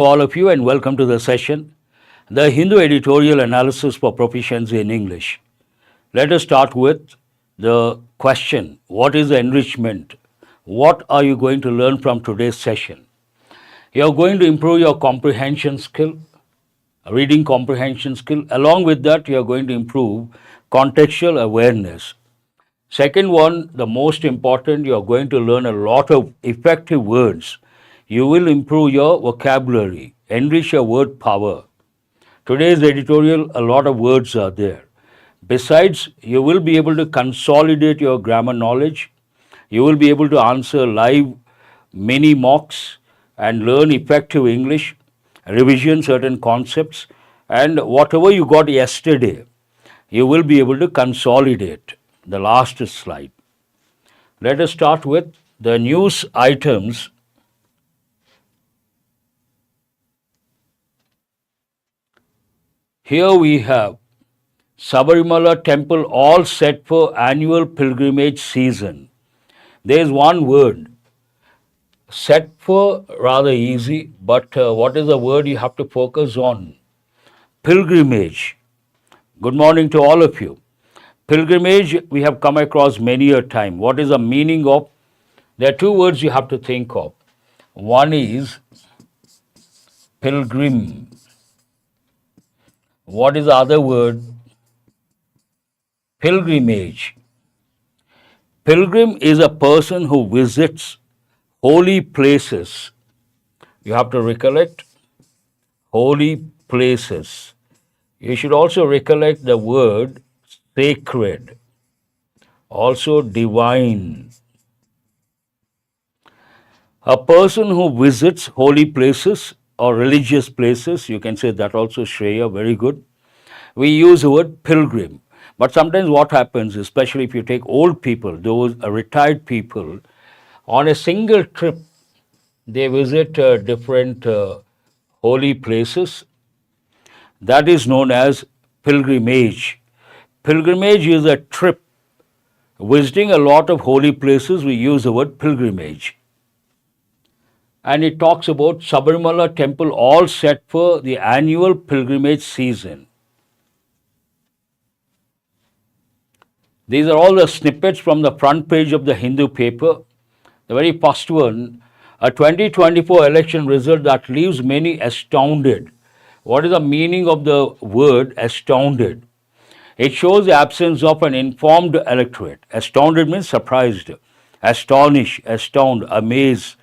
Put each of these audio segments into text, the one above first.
All of you and welcome to the session, the Hindu Editorial Analysis for Proficiency in English. Let us start with the question, what is enrichment? What are you going to learn from today's session? You are going to improve your comprehension skill, reading comprehension skill. Along with that, you are going to improve contextual awareness. Second one, the most important, you are going to learn a lot of effective words. You will improve your vocabulary, enrich your word power. Today's editorial, a lot of words are there. Besides, you will be able to consolidate your grammar knowledge. You will be able to answer live mini mocks and learn effective English, revision certain concepts, and whatever you got yesterday, you will be able to consolidate. The last slide. Let us start with the news items. Here we have Sabarimala temple all set for annual pilgrimage season. There is one word, set for, rather easy, but what is the word you have to focus on? Pilgrimage. Good morning to all of you. Pilgrimage we have come across many a time. What is the meaning of? There are two words you have to think of. One is pilgrim. What is the other word? Pilgrimage. Pilgrim is a person who visits holy places. You have to recollect holy places. You should also recollect the word sacred, also divine. A person who visits holy places or religious places, you can say that also, Shreya, very good. We use the word pilgrim. But sometimes what happens, especially if you take old people, those retired people, on a single trip, they visit different holy places. That is known as pilgrimage. Pilgrimage is a trip. Visiting a lot of holy places, we use the word pilgrimage. And it talks about Sabarimala temple all set for the annual pilgrimage season. These are all the snippets from the front page of the Hindu paper. The very first one, a 2024 election result that leaves many astounded. What is the meaning of the word astounded? It shows the absence of an informed electorate. Astounded means surprised, astonish, astound, amaze,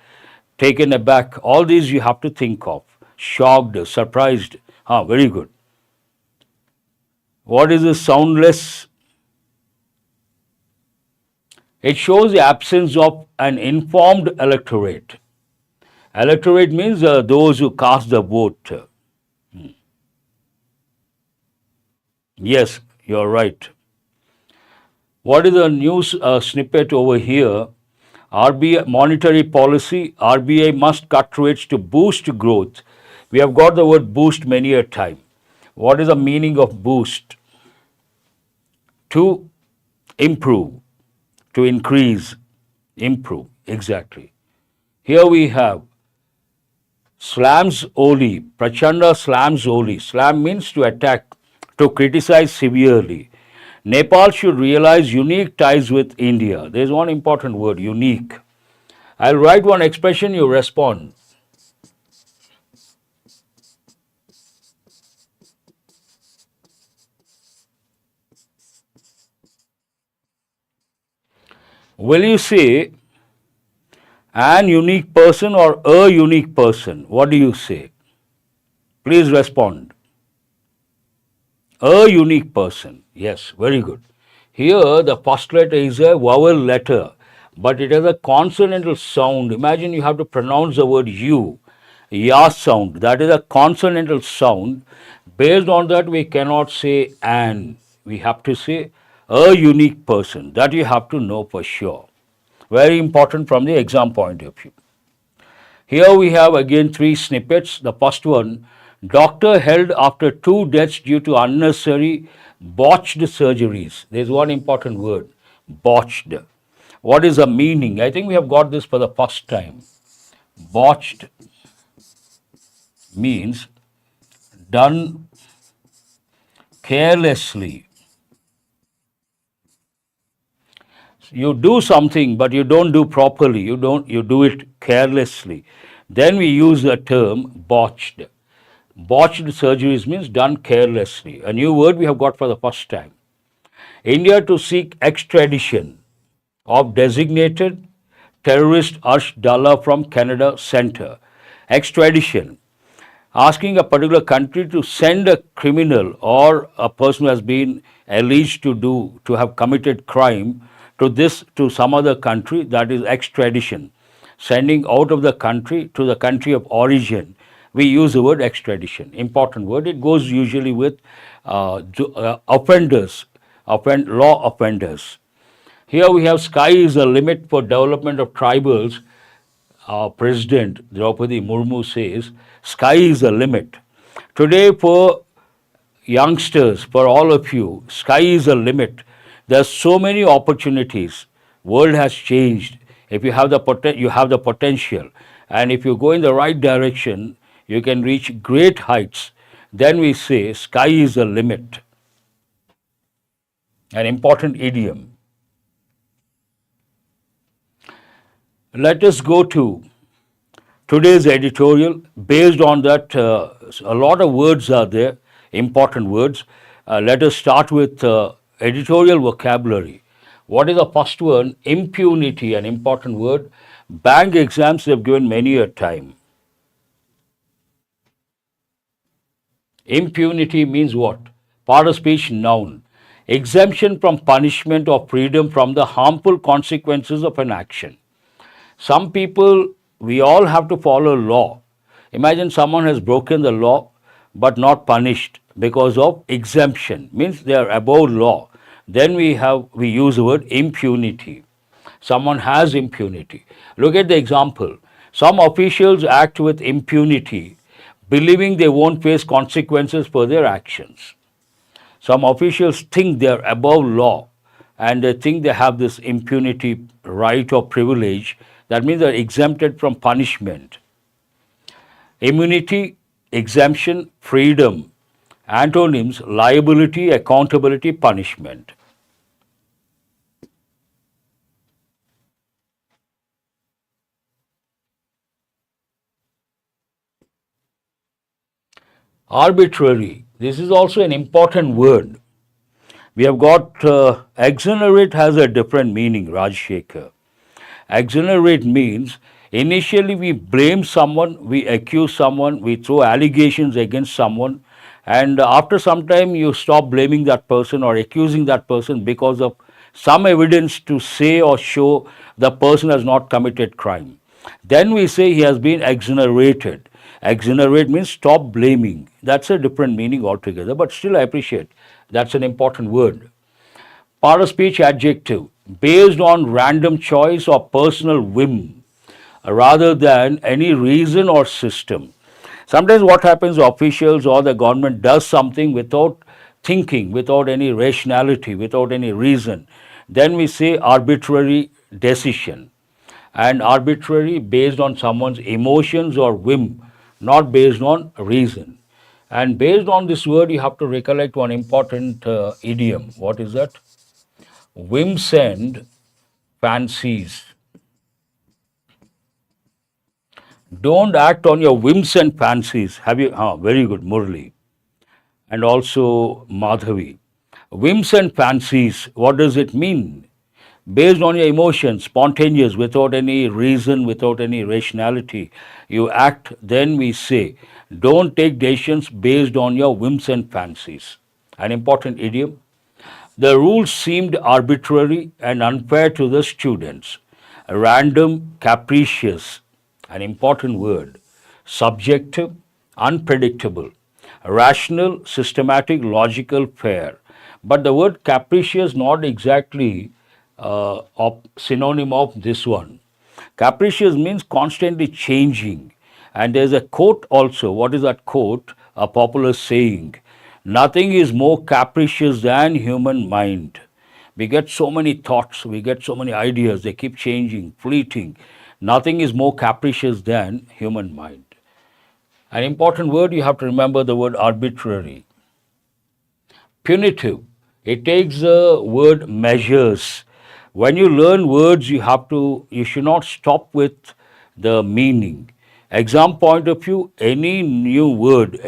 taken aback. All these you have to think of. Shocked, surprised. Very good. What is the soundless? It shows the absence of an informed electorate. Electorate means those who cast the vote. Yes, you're right. What is the news snippet over here? RBI monetary policy, RBI must cut rates to boost growth. We have got the word boost many a time. What is the meaning of boost? To improve, to increase, improve, exactly. Here we have slams Oli, Prachanda slams Oli. Slam means to attack, to criticize severely. Nepal should realize unique ties with India. There is one important word, unique. I'll write one expression, you respond. Will you say an unique person or a unique person? What do you say? Please respond. A unique person. Yes, very good. Here the first letter is a vowel letter, but it has a consonantal sound. Imagine you have to pronounce the word you, ya sound. That is a consonantal sound. Based on that, we cannot say an. We have to say a unique person. That you have to know for sure. Very important from the exam point of view. Here we have again three snippets. The first one, doctor held after 2 deaths due to unnecessary botched surgeries. There is one important word, botched. What is the meaning? I think we have got this for the first time. Botched means done carelessly. You do something, but you don't do properly. You do it carelessly. Then we use the term botched. Botched surgeries means done carelessly. A new word we have got for the first time. India to seek extradition of designated terrorist Arsh Dalla from Canada Centre. Extradition, asking a particular country to send a criminal or a person who has been alleged to have committed crime to some other country, that is extradition. Sending out of the country to the country of origin. We use the word extradition. Important word. It goes usually with offenders, law offenders. Here we have sky is the limit for development of tribals. President Draupadi Murmu says, sky is the limit. Today for youngsters, for all of you, sky is the limit. There are so many opportunities. World has changed. If you have you have the potential. And if you go in the right direction, you can reach great heights. Then we say, sky is the limit. An important idiom. Let us go to today's editorial. Based on that, a lot of words are there, important words. Let us start with editorial vocabulary. What is the first one? Impunity, an important word. Bank exams they have given many a time. Impunity means what? Part of speech, noun. Exemption from punishment or freedom from the harmful consequences of an action. Some people, we all have to follow law. Imagine someone has broken the law but not punished because of exemption, means they are above law. Then we use the word impunity. Someone has impunity. Look at the example. Some officials act with impunity, believing they won't face consequences for their actions. Some officials think they are above law and they think they have this impunity right or privilege. That means they are exempted from punishment. Immunity, exemption, freedom. Antonyms: liability, accountability, punishment. Arbitrary. This is also an important word. We have got exonerate has a different meaning, Rajshekhar. Exonerate means initially we blame someone, we accuse someone, we throw allegations against someone, and after some time you stop blaming that person or accusing that person because of some evidence to say or show the person has not committed crime. Then we say he has been exonerated. Exonerate means stop blaming. That's a different meaning altogether, but still I appreciate that's an important word. Part of speech adjective, based on random choice or personal whim rather than any reason or system. Sometimes what happens, officials or the government does something without thinking, without any rationality, without any reason. Then we say arbitrary decision. And arbitrary based on someone's emotions or whim, not based on reason. And based on this word, you have to recollect one important idiom. What is that? Whims and fancies. Don't act on your whims and fancies. Have you? Very good, Murli. And also Madhavi. Whims and fancies, what does it mean? Based on your emotions, spontaneous, without any reason, without any rationality, you act, then we say, don't take decisions based on your whims and fancies. An important idiom. The rules seemed arbitrary and unfair to the students. Random, capricious, an important word. Subjective, unpredictable. Rational, systematic, logical, fair. But the word capricious not exactly synonym of this one. Capricious means constantly changing. And there's a quote also. What is that quote? A popular saying. Nothing is more capricious than human mind. We get so many thoughts, we get so many ideas, they keep changing, fleeting. Nothing is more capricious than human mind. An important word, you have to remember the word arbitrary. Punitive, it takes the word measures. When you learn words, you should not stop with the meaning. Exam point of view, any word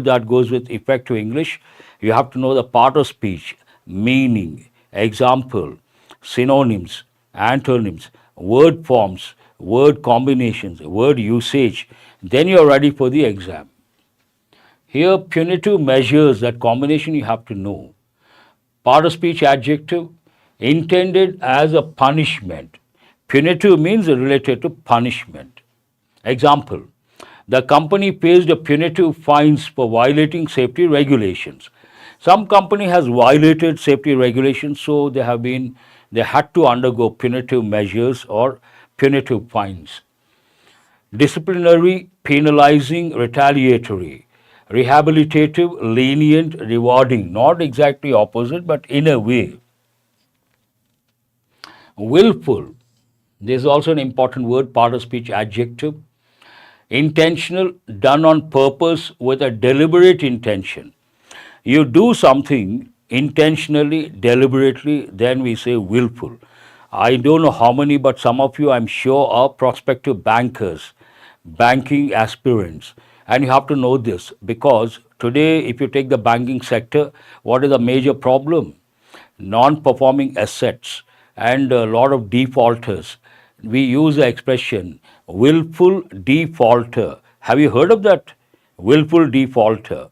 that goes with effective English, you have to know the part of speech, meaning, example, synonyms, antonyms, word forms, word combinations, word usage. Then you are ready for the exam. Here, punitive measures, that combination you have to know. Part of speech adjective, intended as a punishment. Punitive means related to punishment. Example, the company faced a punitive fines for violating safety regulations. Some company has violated safety regulations, so they had to undergo punitive measures or punitive fines. Disciplinary, penalizing, retaliatory. Rehabilitative, lenient, rewarding. Not exactly opposite, but in a way. Willful. This is also an important word, part of speech adjective. Intentional, done on purpose with a deliberate intention. You do something intentionally, deliberately, then we say willful. I don't know how many, but some of you, I'm sure, are prospective bankers, banking aspirants. And you have to know this because today, if you take the banking sector, what is the major problem? Non-performing assets and a lot of defaulters. We use the expression willful defaulter. Have you heard of that? Willful defaulter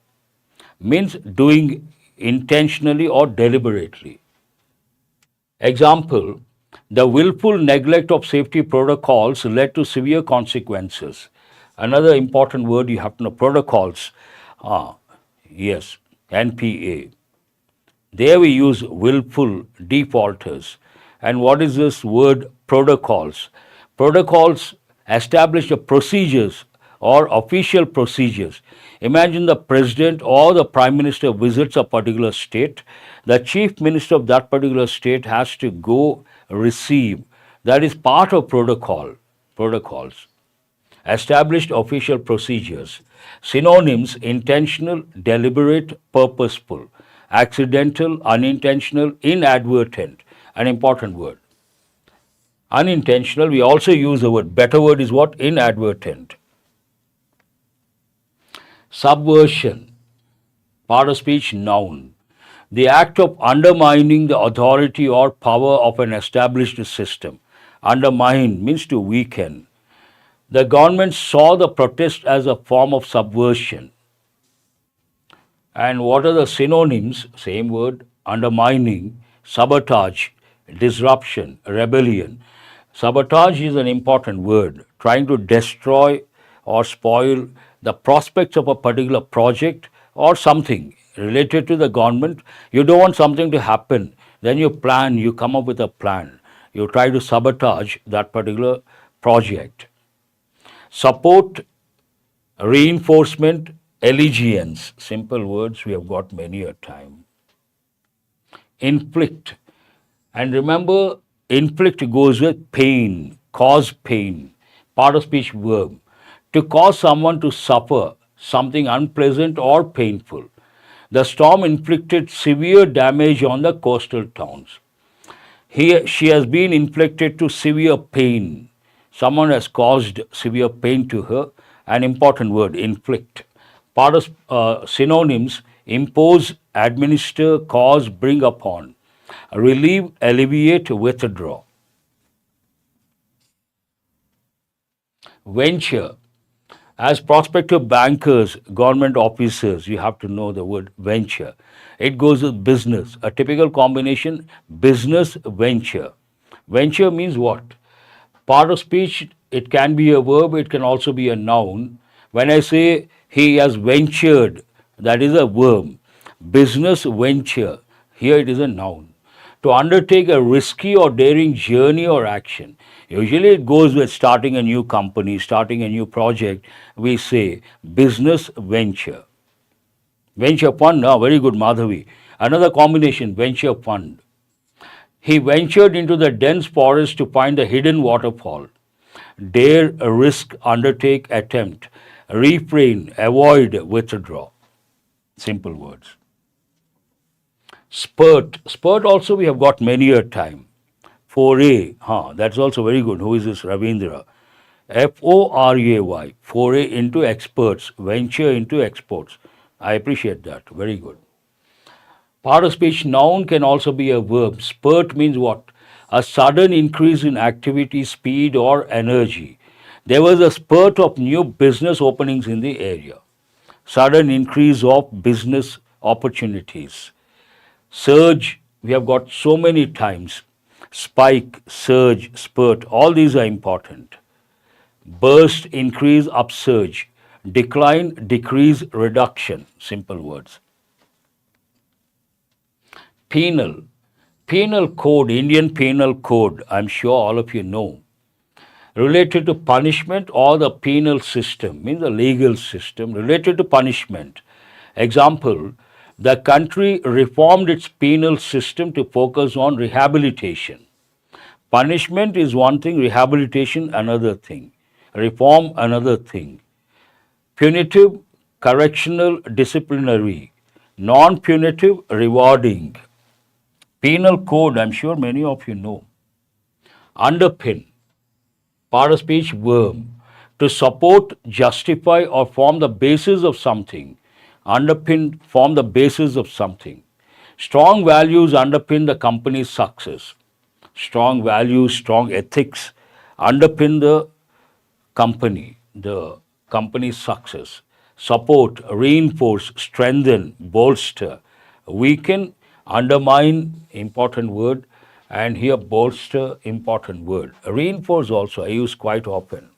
means doing intentionally or deliberately. Example, the willful neglect of safety protocols led to severe consequences. Another important word you have to know, protocols. Yes, NPA. There we use willful defaulters. And what is this word protocols? Protocols establish the procedures or official procedures. Imagine the president or the prime minister visits a particular state. The chief minister of that particular state has to go receive. That is part of protocols. Established official procedures. Synonyms, intentional, deliberate, purposeful. Accidental, unintentional, inadvertent. An important word. Unintentional, we also use the word. Better word is what? Inadvertent. Subversion, part of speech, noun. The act of undermining the authority or power of an established system. Undermine means to weaken. The government saw the protest as a form of subversion. And what are the synonyms? Same word, undermining, sabotage, disruption, rebellion. Sabotage is an important word, trying to destroy or spoil the prospects of a particular project or something related to the government. You don't want something to happen, then you plan, you come up with a plan. You try to sabotage that particular project. Support, reinforcement, allegiance. Simple words, we have got many a time. Inflict. And remember, inflict goes with pain, cause pain, part of speech verb. To cause someone to suffer something unpleasant or painful. The storm inflicted severe damage on the coastal towns. She has been inflicted to severe pain. Someone has caused severe pain to her. An important word, inflict. Part of synonyms, impose, administer, cause, bring upon. Relieve, alleviate, withdraw. Venture. As prospective bankers, government officers, you have to know the word venture. It goes with business. A typical combination, business, venture. Venture means what? Part of speech, it can be a verb, it can also be a noun. When I say he has ventured, that is a verb. Business venture, here it is a noun. To undertake a risky or daring journey or action. Usually it goes with starting a new company, starting a new project. We say business venture. Venture fund, very good, Madhavi. Another combination, venture fund. He ventured into the dense forest to find the hidden waterfall. Dare, risk, undertake, attempt. refrain, avoid, withdraw. Simple words. Spurt. Spurt also we have got many a time. Foray. That's also very good. Who is this? Ravindra. Foray. Foray into experts. Venture into exports. I appreciate that. Very good. Part of speech noun can also be a verb. Spurt means what? A sudden increase in activity, speed, or energy. There was a spurt of new business openings in the area. Sudden increase of business opportunities. Surge, we have got so many times. Spike, surge, spurt, all these are important. Burst, increase, upsurge. Decline, decrease, reduction. Simple words. Penal. Penal code, Indian penal code, I'm sure all of you know. Related to punishment or the penal system, means the legal system related to punishment. Example, the country reformed its penal system to focus on rehabilitation. Punishment is one thing, rehabilitation another thing. Reform another thing. Punitive, correctional, disciplinary. Non-punitive, rewarding. Penal code, I'm sure many of you know. Underpin, part of speech verb, to support, justify, or form the basis of something. Underpin, form the basis of something. Strong values underpin the company's success. Strong values, strong ethics underpin the company's success. Support, reinforce, strengthen, bolster, weaken, undermine, important word, and here bolster, important word. Reinforce also I use quite often.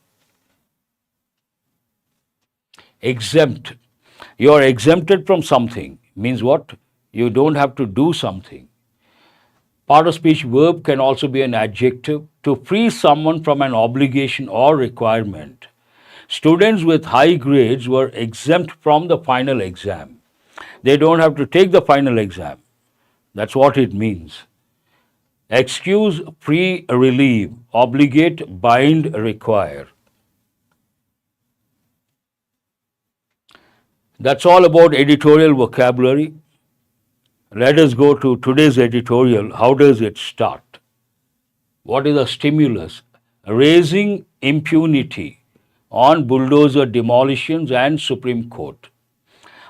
Exempt. You are exempted from something. Means what? You don't have to do something. Part of speech verb can also be an adjective to free someone from an obligation or requirement. Students with high grades were exempt from the final exam. They don't have to take the final exam. That's what it means. Excuse, free, relieve, obligate, bind, require. That's all about editorial vocabulary. Let us go to today's editorial. How does it start? What is a stimulus? Raising impunity on bulldozer demolitions and Supreme Court.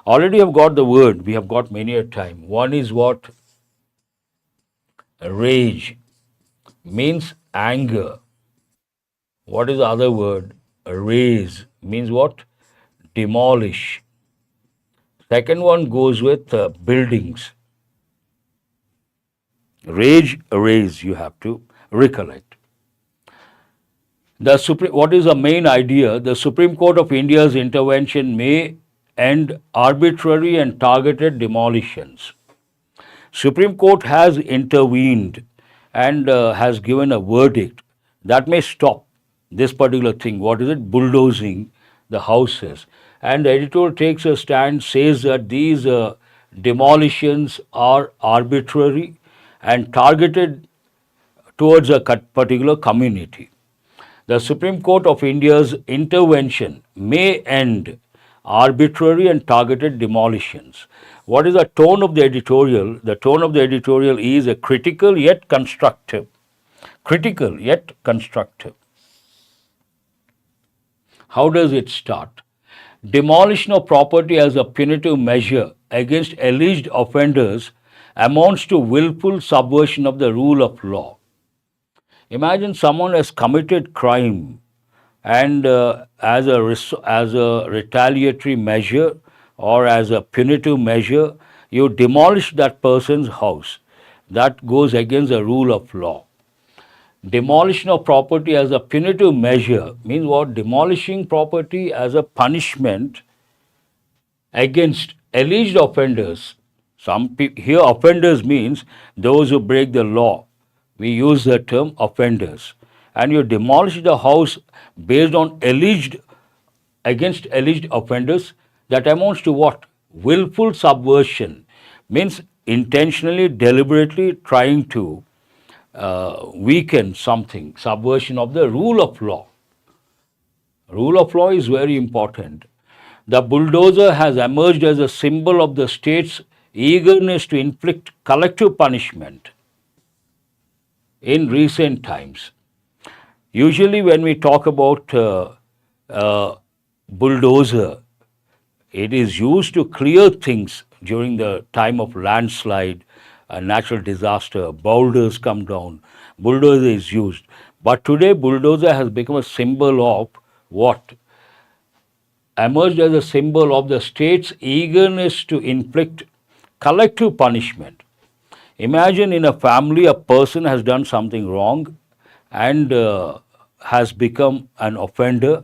Already have got the word, we have got many a time. One is what? Rage, means anger. What is the other word? Raise, means what? Demolish. Second one goes with buildings. Rage, raise, you have to recollect. What is the main idea? The Supreme Court of India's intervention may end arbitrary and targeted demolitions. Supreme Court has intervened and has given a verdict that may stop this particular thing. What is it? Bulldozing the houses. And the editor takes a stand, says that these demolitions are arbitrary and targeted towards a particular community. The Supreme Court of India's intervention may end arbitrary and targeted demolitions. What is the tone of the editorial? The tone of the editorial is a critical yet constructive. Critical yet constructive. How does it start? Demolition of property as a punitive measure against alleged offenders amounts to willful subversion of the rule of law. Imagine someone has committed crime and as a retaliatory measure or as a punitive measure, you demolish that person's house. That goes against the rule of law. Demolition of property as a punitive measure means what? Demolishing property as a punishment against alleged offenders. Here offenders means those who break the law. We use the term offenders. And you demolish the house based on against alleged offenders, that amounts to what? Willful subversion. Means intentionally, deliberately trying to weaken something. Subversion of the rule of law. Rule of law is very important. The bulldozer has emerged as a symbol of the state's eagerness to inflict collective punishment in recent times. Usually, when we talk about bulldozer, it is used to clear things during the time of landslide, a natural disaster, boulders come down, bulldozer is used. But today, bulldozer has become a symbol of what? Emerged as a symbol of the state's eagerness to inflict collective punishment. Imagine in a family, a person has done something wrong and has become an offender.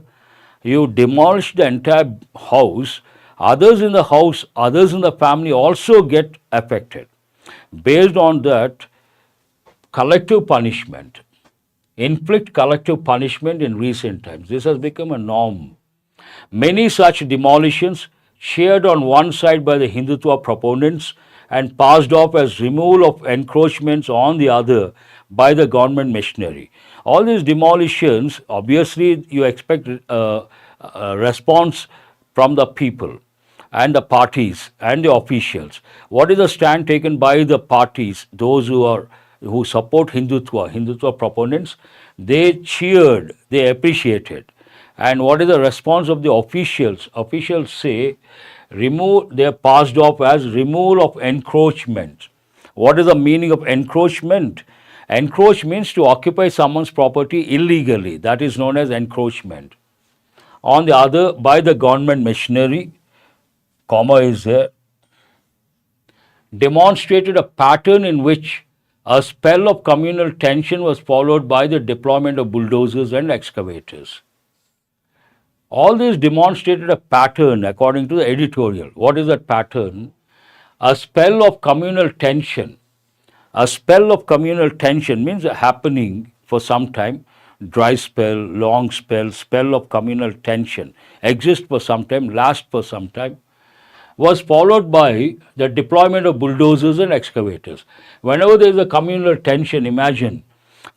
You demolish the entire house. Others in the house, others in the family also get affected. Based on that, collective punishment, inflict collective punishment in recent times. This has become a norm. Many such demolitions shared on one side by the Hindutva proponents and passed off as removal of encroachments on the other by the government machinery. All these demolitions, obviously you expect a response from the people and the parties and the officials. What is the stand taken by the parties, those who support Hindutva proponents? They cheered, they appreciated. And what is the response of the officials? Officials say, they are passed off as removal of encroachment. What is the meaning of encroachment? Encroach means to occupy someone's property illegally. That is known as encroachment. On the other, by the government machinery, comma is there, demonstrated a pattern in which a spell of communal tension was followed by the deployment of bulldozers and excavators. All this demonstrated a pattern according to the editorial. What is that pattern? A spell of communal tension. A spell of communal tension means happening for some time, dry spell, long spell, spell of communal tension, exist for some time, last for some time, was followed by the deployment of bulldozers and excavators. Whenever there is a communal tension, imagine,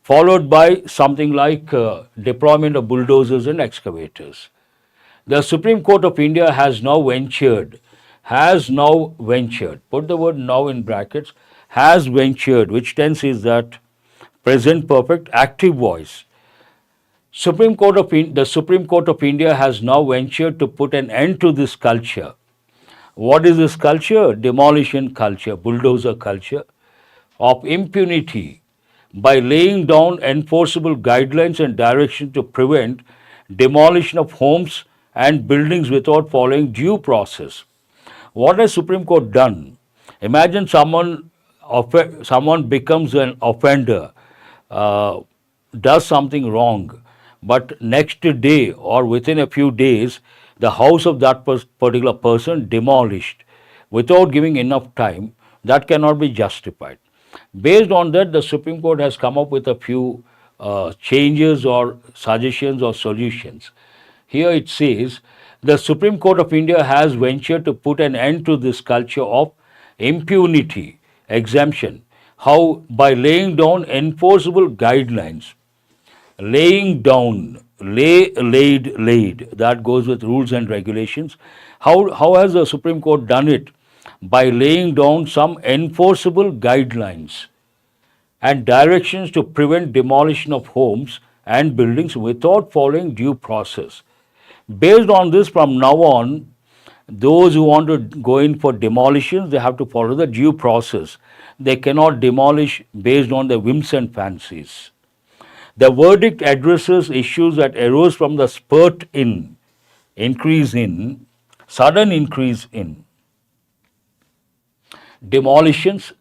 followed by something like deployment of bulldozers and excavators. The Supreme Court of India has now ventured, put the word now in brackets, has ventured, which tense is that? Present perfect, active voice. The Supreme Court of India has now ventured to put an end to this culture. What is this culture? Demolition culture, bulldozer culture of impunity, by laying down enforceable guidelines and direction to prevent demolition of homes and buildings without following due process. What has Supreme Court done? Imagine someone becomes an offender, does something wrong, but next day or within a few days, the house of that particular person demolished without giving enough time. That cannot be justified. Based on that, the Supreme Court has come up with a few changes or suggestions or solutions. Here it says, the Supreme Court of India has ventured to put an end to this culture of impunity, exemption. How? By laying down enforceable guidelines. Laying down, laid, that goes with rules and regulations. How has the Supreme Court done it? By laying down some enforceable guidelines and directions to prevent demolition of homes and buildings without following due process. Based on this, from now on, those who want to go in for demolitions, they have to follow the due process. They cannot demolish based on their whims and fancies. The verdict addresses issues that arose from the sudden increase in demolitions,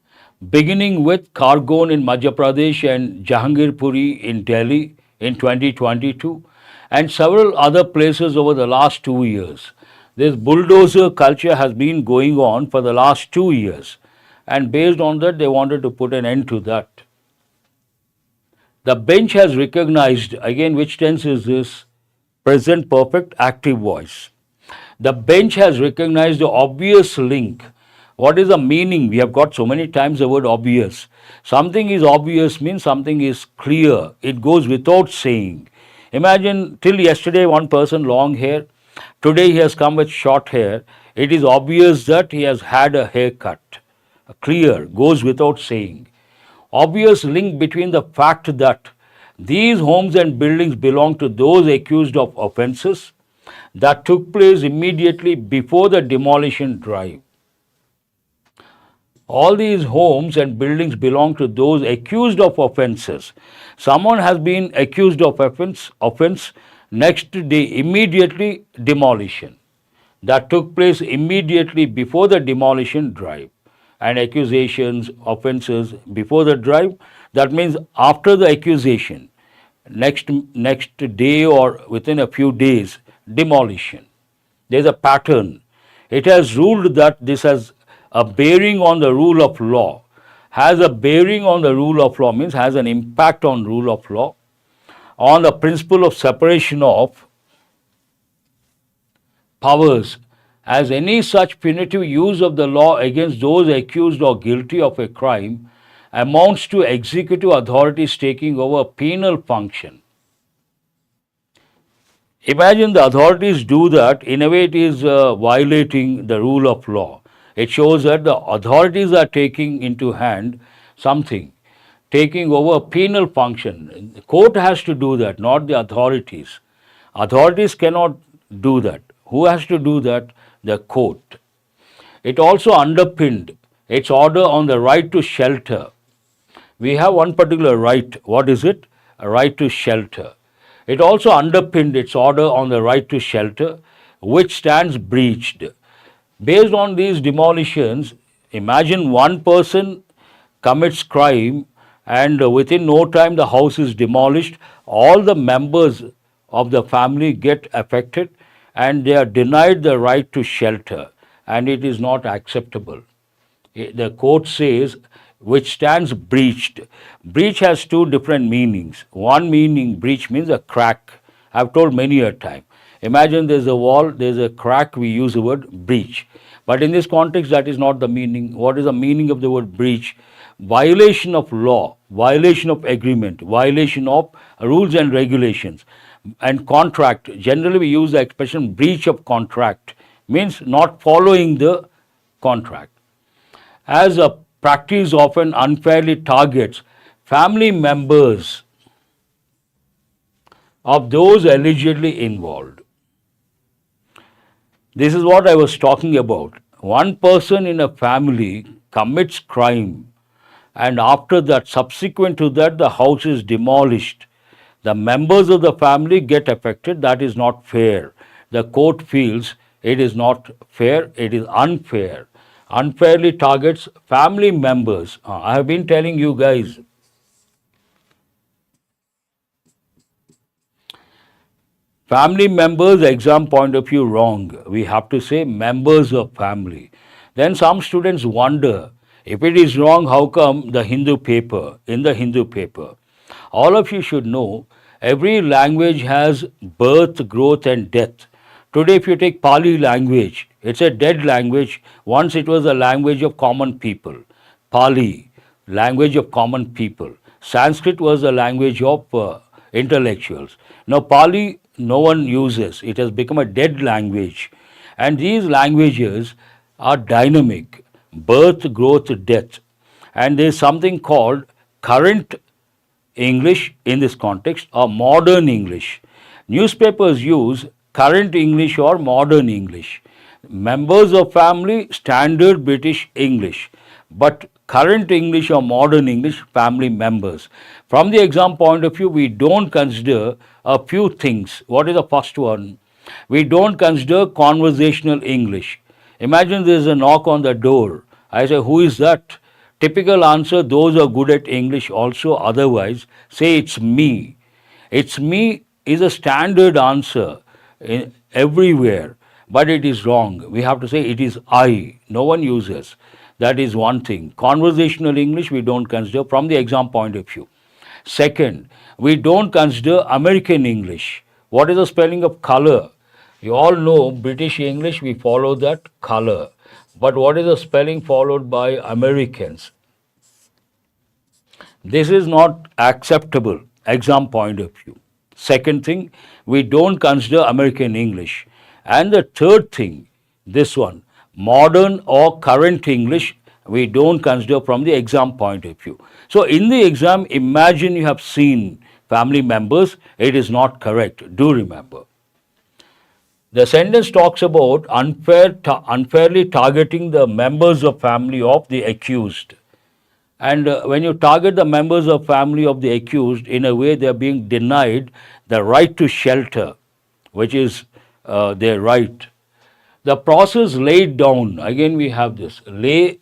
beginning with Khargone in Madhya Pradesh and Jahangirpuri in Delhi in 2022, and several other places over the last 2 years. This bulldozer culture has been going on for the last 2 years, and based on that, they wanted to put an end to that. The bench has recognized, again, which tense is this? Present perfect, active voice. The bench has recognized the obvious link. What is the meaning? We have got so many times the word obvious. Something is obvious means something is clear. It goes without saying. Imagine till yesterday one person long hair, today he has come with short hair. It is obvious that he has had a haircut. Clear, goes without saying. Obvious link between the fact that these homes and buildings belong to those accused of offences that took place immediately before the demolition drive. All these homes and buildings belong to those accused of offences. Someone has been accused of offense, next day immediately demolition. That took place immediately before the demolition drive. And accusations, offences before the drive, that means after the accusation, next day or within a few days, demolition. There is a pattern. It has ruled that this has a bearing on the rule of law. Has a bearing on the rule of law means has an impact on rule of law, on the principle of separation of powers, as any such punitive use of the law against those accused or guilty of a crime amounts to executive authorities taking over penal function. Imagine the authorities do that, in a way it is violating the rule of law. It shows that the authorities are taking into hand something, taking over penal function. The court has to do that, not the authorities. Authorities cannot do that. Who has to do that? The court. It also underpinned its order on the right to shelter. We have one particular right. What is it? A right to shelter. It also underpinned its order on the right to shelter, which stands breached. Based on these demolitions, imagine one person commits crime and within no time the house is demolished. All the members of the family get affected and they are denied the right to shelter, and it is not acceptable. The court says which stands breached. Breach has two different meanings. One meaning, breach means a crack. I have told many a time. Imagine there is a wall, there is a crack, we use the word breach. But in this context, that is not the meaning. What is the meaning of the word breach? Violation of law, violation of agreement, violation of rules and regulations. And contract, generally we use the expression breach of contract, means not following the contract. As a practice often unfairly targets family members of those allegedly involved. This is what I was talking about. One person in a family commits crime, and after that, subsequent to that, the house is demolished. The members of the family get affected. That is not fair. The court feels it is not fair, it is unfair. Unfairly targets family members. I have been telling you guys, family members, exam point of view, wrong. We have to say members of family. Then some students wonder, if it is wrong, how come the Hindu paper, in the Hindu paper? All of you should know, every language has birth, growth and death. Today if you take Pali language, it's a dead language. Once it was a language of common people. Pali, language of common people. Sanskrit was the language of intellectuals. Now Pali no one uses. It has become a dead language. And these languages are dynamic. Birth, growth, death. And there is something called current English in this context or modern English. Newspapers use current English or modern English. Members of family, standard British English. But current English or modern English, family members. From the exam point of view, we don't consider a few things. What is the first one? We don't consider conversational English. Imagine there is a knock on the door. I say, who is that? Typical answer, those who are good at English also, otherwise, say it's me. It's me is a standard answer everywhere, but it is wrong. We have to say it is I. No one uses. That is one thing. Conversational English we don't consider from the exam point of view. Second, we don't consider American English. What is the spelling of color? You all know British English, we follow that color. But what is the spelling followed by Americans? This is not acceptable, exam point of view. Second thing, we don't consider American English. And the third thing, this one, modern or current English, we don't consider from the exam point of view. So in the exam, imagine you have seen family members, it is not correct. Do remember. The sentence talks about unfairly targeting the members of family of the accused. And when you target the members of family of the accused, in a way they are being denied the right to shelter, which is their right. The process laid down, again we have this, laid,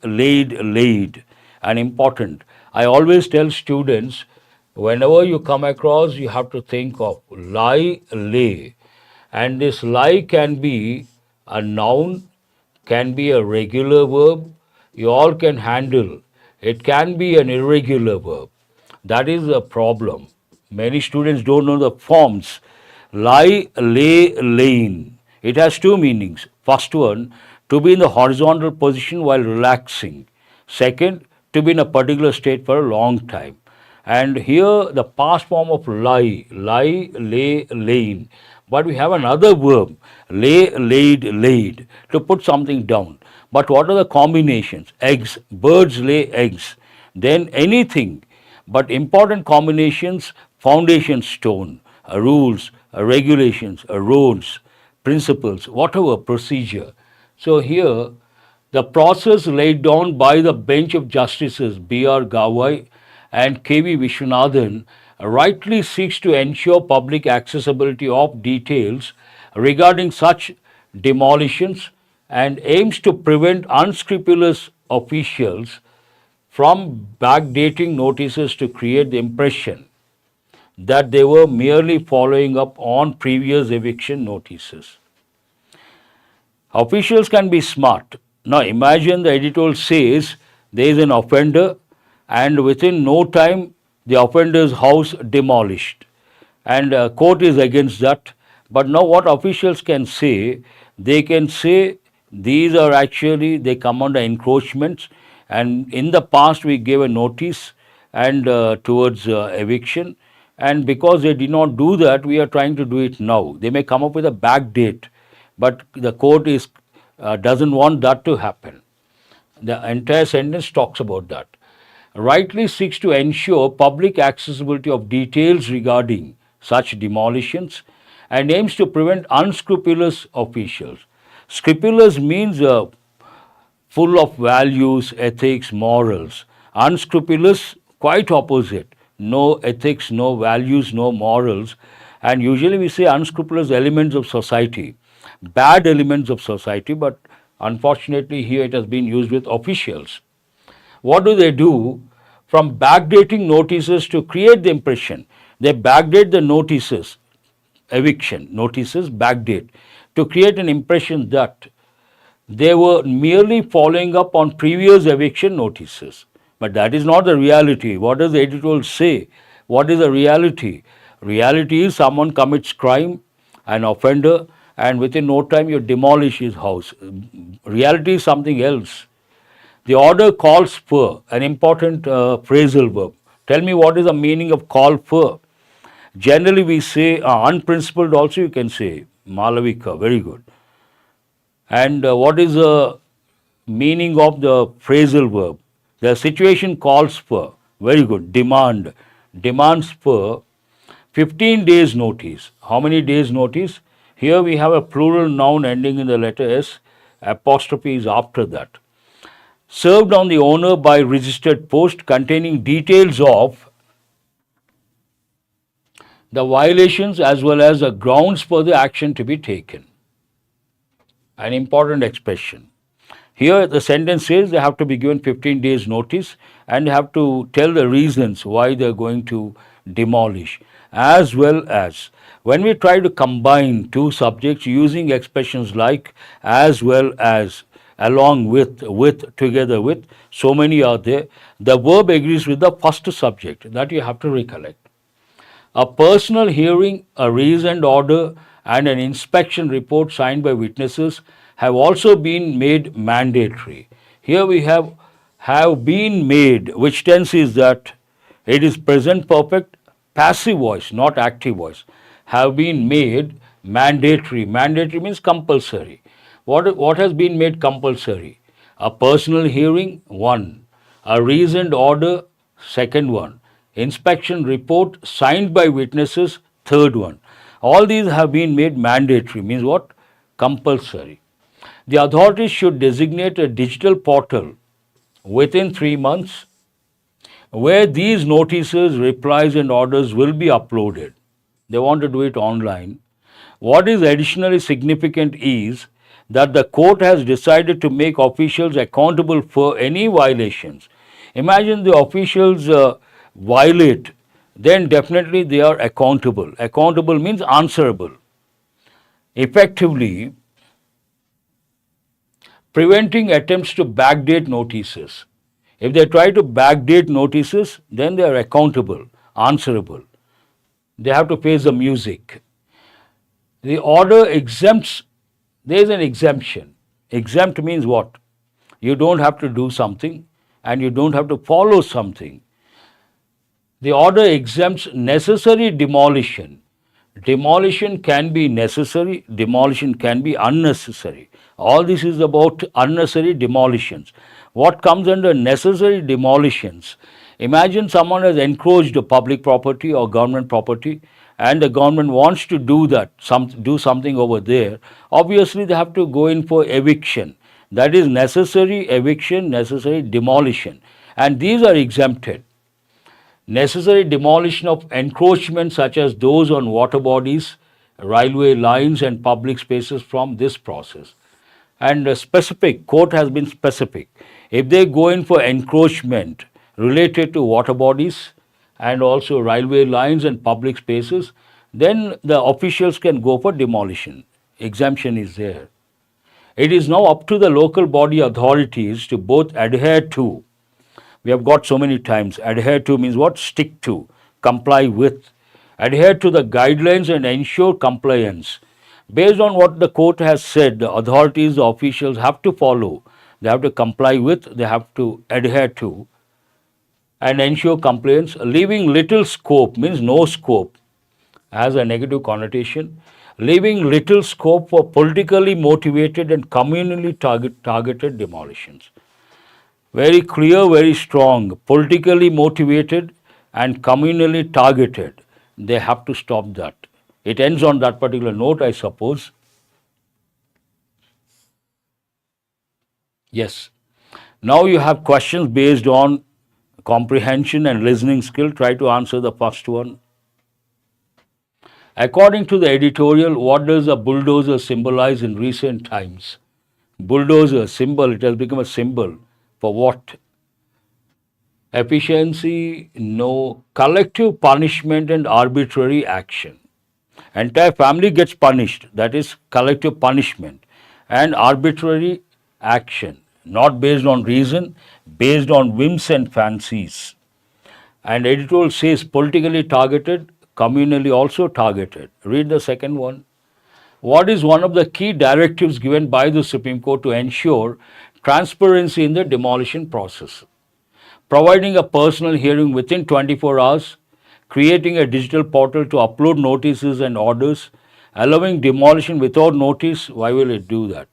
and important. I always tell students, whenever you come across, you have to think of lie, lay. And this lie can be a noun, can be a regular verb, you all can handle. It can be an irregular verb. That is the problem. Many students don't know the forms. Lie, lay, laying. It has two meanings. First one, to be in the horizontal position while relaxing. Second, to be in a particular state for a long time. And here the past form of lie, lay, laying. But we have another verb, lay, laid, to put something down. But what are the combinations? Eggs, birds lay eggs. Then anything, but important combinations, foundation stone, rules, regulations, roads, principles, whatever procedure. So here, the process laid down by the bench of justices B.R. Gawai and K.V. Vishwanathan rightly seeks to ensure public accessibility of details regarding such demolitions and aims to prevent unscrupulous officials from backdating notices to create the impression that they were merely following up on previous eviction notices. Officials can be smart. Now imagine the editorial says there is an offender and within no time the offender's house demolished, and court is against that. But now what officials can say, they can say these are actually, they come under encroachments, and in the past we gave a notice and towards eviction, and because they did not do that, we are trying to do it now. They may come up with a back date, but the court is doesn't want that to happen. The entire sentence talks about that. Rightly seeks to ensure public accessibility of details regarding such demolitions and aims to prevent unscrupulous officials. Scrupulous means full of values, ethics, morals. Unscrupulous, quite opposite. No ethics, no values, no morals. And usually we say unscrupulous elements of society, bad elements of society, but unfortunately here it has been used with officials. What do? From backdating notices to create the impression, they backdate the notices, eviction notices, backdate, to create an impression that they were merely following up on previous eviction notices. But that is not the reality. What does the editorial say? What is the reality? Reality is someone commits crime, an offender, and within no time you demolish his house. Reality is something else. The order calls for, an important phrasal verb. Tell me what is the meaning of call for. Generally we say unprincipled also you can say, Malavika, very good. And what is the meaning of the phrasal verb? The situation calls for, very good, demand, demands for 15 days notice. How many days notice? Here we have a plural noun ending in the letter S, apostrophe is after that. Served on the owner by registered post containing details of the violations as well as the grounds for the action to be taken. An important expression. Here the sentence says they have to be given 15 days notice and they have to tell the reasons why they are going to demolish, as well as when we try to combine two subjects using expressions like as well as, along with, together with, so many are there, the verb agrees with the first subject. That you have to recollect. A personal hearing, a reasoned order, and an inspection report signed by witnesses have also been made mandatory. Here we have been made, which tense is that? It is present perfect, passive voice, not active voice. have been made mandatory? Mandatory means compulsory. What has been made compulsory? A personal hearing, one. A reasoned order, second one. Inspection report signed by witnesses, third one. All these have been made mandatory, means what? Compulsory. The authorities should designate a digital portal within 3 months where these notices, replies, and orders will be uploaded. They want to do it online. What is additionally significant is that the court has decided to make officials accountable for any violations. Imagine the officials violate, then definitely they are accountable. Accountable means answerable. Effectively, preventing attempts to backdate notices. If they try to backdate notices, then they are accountable, answerable. They have to face the music. The order exempts, there is an exemption. Exempt means what? You don't have to do something and you don't have to follow something. The order exempts necessary demolition. Demolition can be necessary, demolition can be unnecessary. All this is about unnecessary demolitions. What comes under necessary demolitions? Imagine someone has encroached a public property or government property and the government wants to do that, do something over there. Obviously, they have to go in for eviction. That is necessary eviction, necessary demolition. And these are exempted. Necessary demolition of encroachments such as those on water bodies, railway lines and public spaces from this process. And specific, court has been specific. If they go in for encroachment related to water bodies and also railway lines and public spaces, then the officials can go for demolition. Exemption is there. It is now up to the local body authorities to both adhere to. We have got so many times. Adhere to means what? Stick to, comply with. Adhere to the guidelines and ensure compliance. Based on what the court has said, the authorities, the officials have to follow. They have to comply with, they have to adhere to and ensure compliance. Leaving little scope means no scope, has a negative connotation. Leaving little scope for politically motivated and communally targeted demolitions. Very clear, very strong, politically motivated and communally targeted. They have to stop that. It ends on that particular note, I suppose. Yes. Now you have questions based on comprehension and listening skill. Try to answer the first one. According to the editorial, what does a bulldozer symbolize in recent times? Bulldozer symbol, it has become a symbol for what? Efficiency, no. Collective punishment and arbitrary action. Entire family gets punished, that is collective punishment, and arbitrary action, not based on reason, based on whims and fancies. And editorial says politically targeted, communally also targeted. Read the second one. What is one of the key directives given by the Supreme Court to ensure transparency in the demolition process? Providing a personal hearing within 24 hours, creating a digital portal to upload notices and orders, allowing demolition without notice. Why will it do that?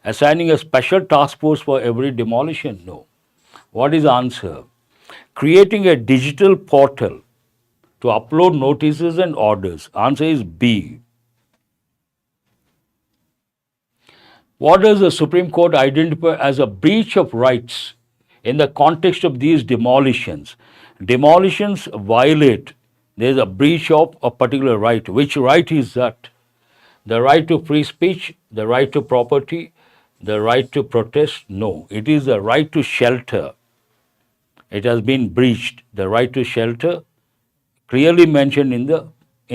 Assigning a special task force for every demolition? No. What is the answer? Creating a digital portal to upload notices and orders. Answer is B. What does the Supreme Court identify as a breach of rights in the context of these demolitions? Demolitions violate. There is a breach of a particular right. Which right is that? The right to free speech, the right to property, the right to protest? No. It is the right to shelter. It has been breached. The right to shelter clearly mentioned in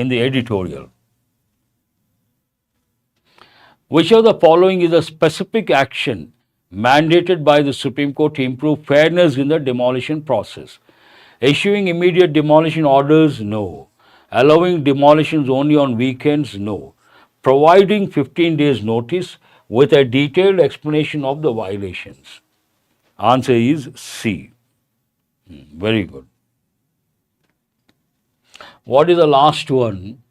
the editorial. Which of the following is a specific action mandated by the Supreme Court to improve fairness in the demolition process? Issuing immediate demolition orders? No. Allowing demolitions only on weekends? No. Providing 15 days notice with a detailed explanation of the violations? Answer is C. Very good. What is the last one?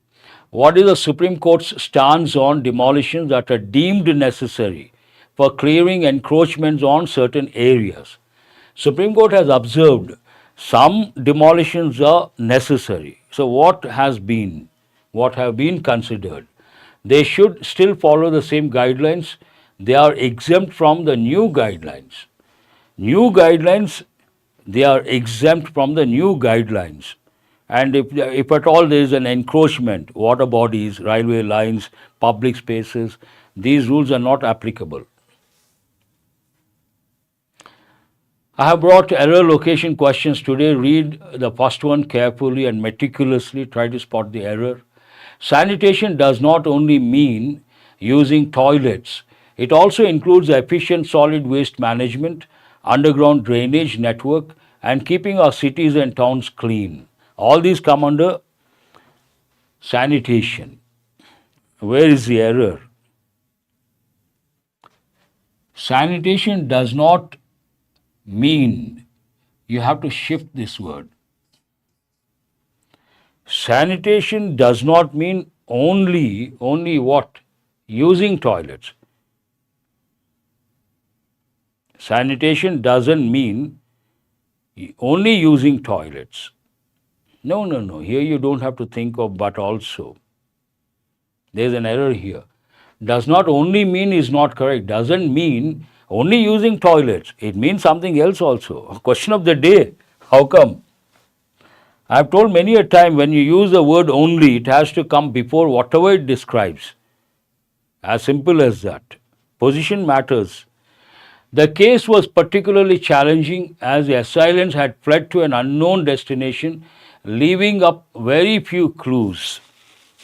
What is the Supreme Court's stance on demolitions that are deemed necessary for clearing encroachments on certain areas? Supreme Court has observed some demolitions are necessary. So what have been considered? They should still follow the same guidelines. They are exempt from the new guidelines. New guidelines, they are exempt from the new guidelines. And if at all there is an encroachment, water bodies, railway lines, public spaces, these rules are not applicable. I have brought error location questions today. Read the first one carefully and meticulously. Try to spot the error. Sanitation does not only mean using toilets. It also includes efficient solid waste management, underground drainage network, and keeping our cities and towns clean. All these come under sanitation. Where is the error? Sanitation does not mean, you have to shift this word. Sanitation does not mean only what? Using toilets. Sanitation doesn't mean only using toilets. No. Here you don't have to think of but also. There's an error here. Does not only mean is not correct. Doesn't mean only using toilets. It means something else also. A question of the day. How come? I've told many a time when you use the word only, it has to come before whatever it describes. As simple as that. Position matters. The case was particularly challenging as the assailants had fled to an unknown destination, leaving up very few clues.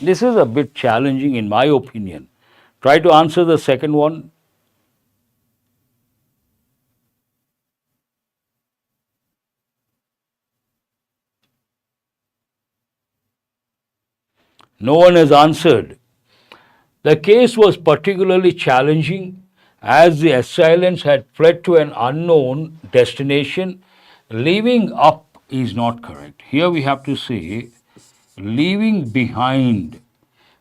This is a bit challenging in my opinion. Try to answer the second one. No one has answered. The case was particularly challenging as the assailants had fled to an unknown destination. Leaving up is not correct. Here we have to say leaving behind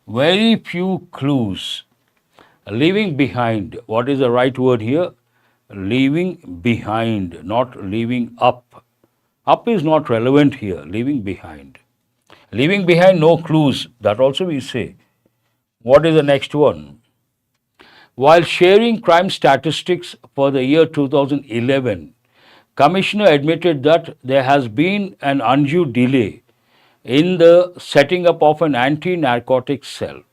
very few clues. Leaving behind, what is the right word here? Leaving behind, not leaving up. Up is not relevant here, leaving behind. Leaving behind no clues, that also we say. What is the next one? While sharing crime statistics for the year 2011, Commissioner admitted that there has been an undue delay in the setting up of an anti-narcotics cell.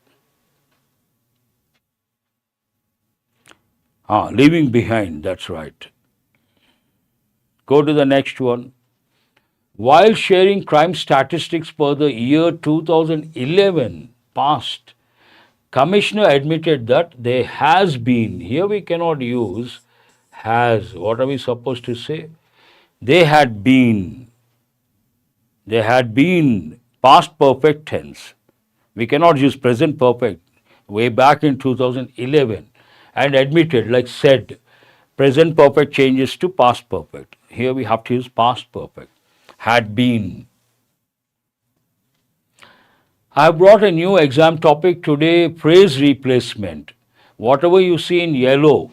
Leaving behind, that's right. Go to the next one. While sharing crime statistics for the year 2011 past, Commissioner admitted that there has been, here we cannot use has, what are we supposed to say? They had been, past perfect tense. We cannot use present perfect. Way back in 2011 and admitted, like said, present perfect changes to past perfect. Here we have to use past perfect. Had been. I have brought a new exam topic today, phrase replacement. Whatever you see in yellow,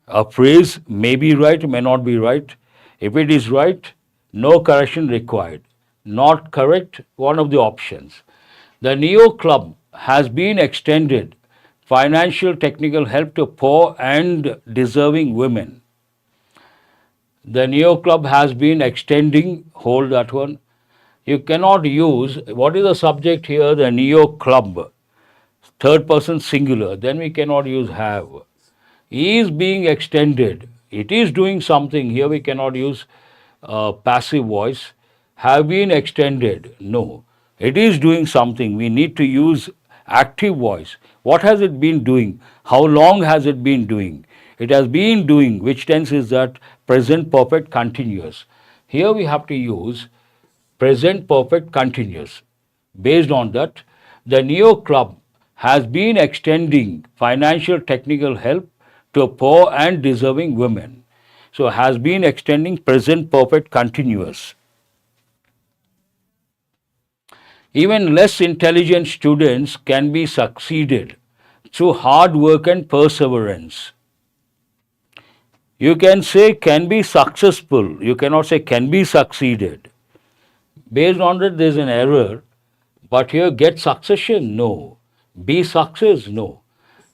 a phrase may be right, may not be right. If it is right, no correction required. Not correct, one of the options. The Neo Club has been extended financial technical help to poor and deserving women. The Neo Club has been extending, hold that one. You cannot use, what is the subject here? The Neo Club, third person singular, then we cannot use have. Is being extended, it is doing something, here we cannot use passive voice. Have been extended, no. It is doing something, we need to use active voice. What has it been doing? How long has it been doing? It has been doing, which tense is that? Present perfect continuous. Here we have to use present perfect continuous. Based on that, the Neo Club has been extending financial technical help to poor and deserving women. So has been extending present perfect continuous. Even less intelligent students can be succeeded through hard work and perseverance. You can say can be successful. You cannot say can be succeeded. Based on that, there is an error. But here, get succession? No. Be success? No.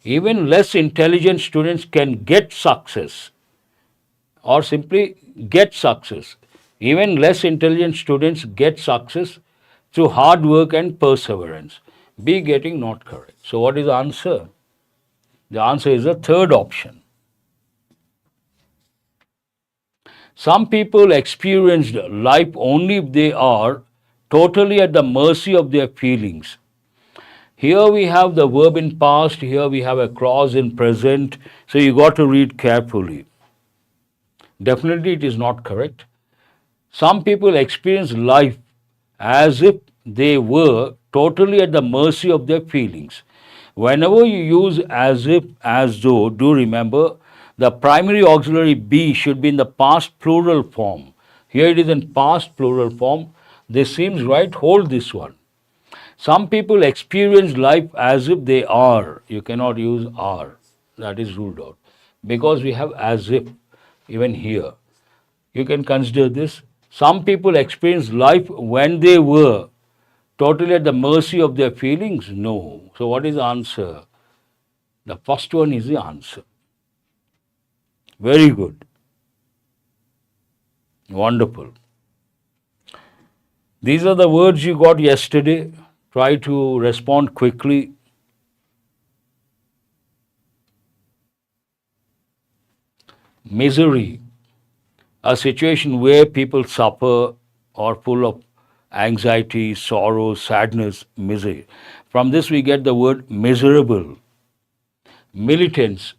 Even less intelligent students can get success or simply get success. Even less intelligent students get success through hard work and perseverance. Be getting not correct. So, what is the answer? The answer is the third option. Some people experience life only if they are totally at the mercy of their feelings. Here we have the verb in past, here we have a clause in present, so you got to read carefully. Definitely it is not correct. Some people experience life as if they were totally at the mercy of their feelings. Whenever you use as if, as though, do remember the primary auxiliary be should be in the past plural form. Here it is in past plural form. This seems right, hold this one. Some people experience life as if they are. You cannot use are. That is ruled out. Because we have as if even here. You can consider this. Some people experience life when they were totally at the mercy of their feelings. No. So what is the answer? The first one is the answer. Very good. Wonderful. These are the words you got yesterday. Try to respond quickly. Misery, a situation where people suffer or full of anxiety, sorrow, sadness, misery. From this we get the word miserable. Militants,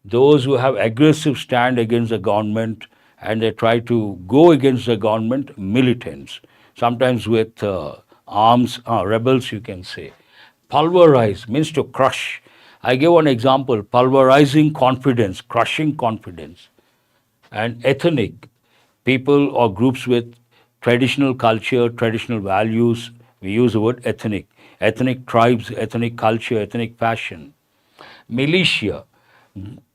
those who have aggressive stand against the government and they try to go against the government, militants, sometimes with arms, rebels you can say. Pulverize means to crush. I give one example, pulverizing confidence, crushing confidence. And ethnic, people or groups with traditional culture, traditional values, we use the word ethnic. Ethnic tribes, ethnic culture, ethnic fashion. Militia,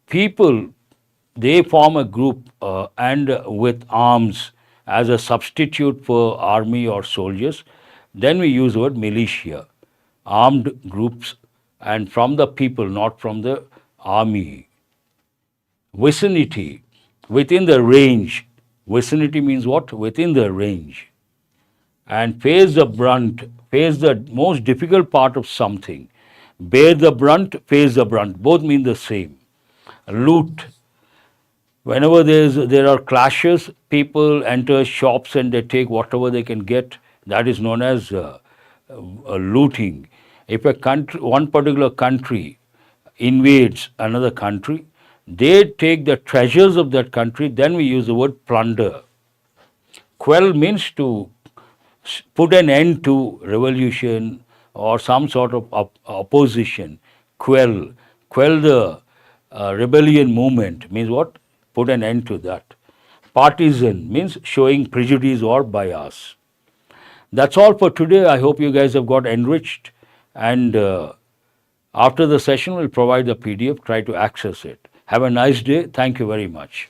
people, they form a group and with arms as a substitute for army or soldiers. Then we use the word militia, armed groups and from the people, not from the army. Vicinity, within the range. Vicinity means what? Within the range. And face the brunt, face the most difficult part of something. Bear the brunt, face the brunt. Both mean the same. Loot. Whenever there are clashes, people enter shops and they take whatever they can get. That is known as looting. If a country, one particular country invades another country, they take the treasures of that country, then we use the word plunder. Quell means to put an end to revolution or some sort of opposition. Quell the rebellion movement means what? Put an end to that. Partisan means showing prejudice or bias. That's all for today. I hope you guys have got enriched and after the session we'll provide the PDF, try to access it. Have a nice day. Thank you very much.